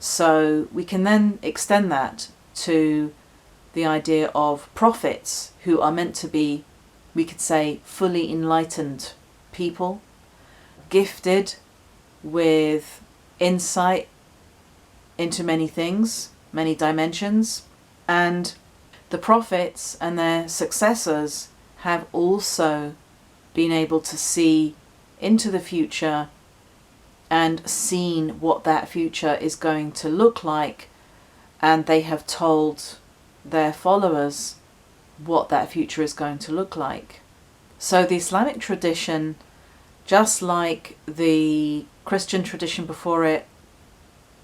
So we can then extend that to the idea of prophets who are meant to be, we could say, fully enlightened people, gifted with insight into many things, many dimensions, and the prophets and their successors have also been able to see into the future and seen what that future is going to look like, and they have told their followers what that future is going to look like. So the Islamic tradition, just like the Christian tradition before it,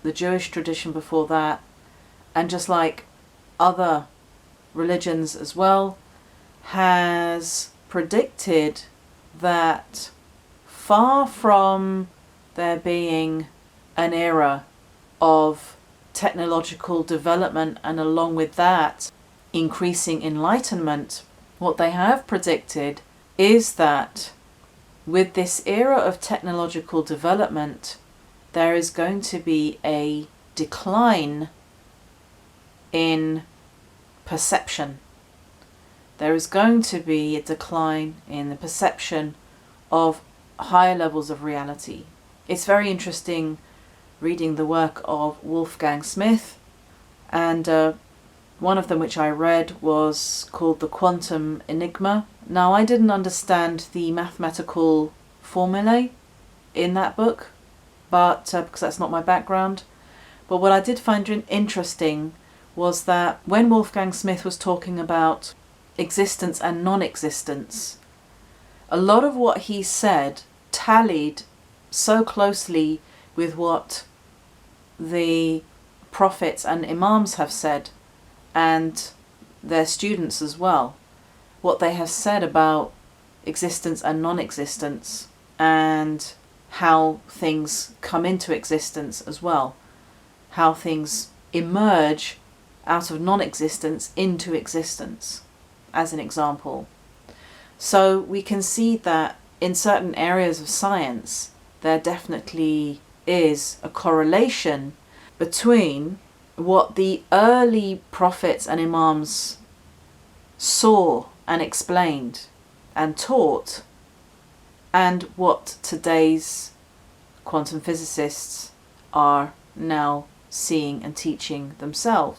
the Jewish tradition before that, and just like other religions as well, has predicted that far from there being an era of technological development and along with that increasing enlightenment, what they have predicted is that with this era of technological development, there is going to be a decline in perception. There is going to be a decline in the perception of higher levels of reality. It's very interesting reading the work of Wolfgang Smith, and one of them which I read was called The Quantum Enigma. Now, I didn't understand the mathematical formulae in that book, but because that's not my background. But what I did find interesting was that when Wolfgang Smith was talking about existence and non-existence, a lot of what he said tallied so closely with what the prophets and imams have said, and their students as well, what they have said about existence and non-existence and how things come into existence as well, how things emerge out of non-existence into existence, as an example. So we can see that in certain areas of science there definitely is a correlation between what the early prophets and imams saw and explained and taught and what today's quantum physicists are now seeing and teaching themselves.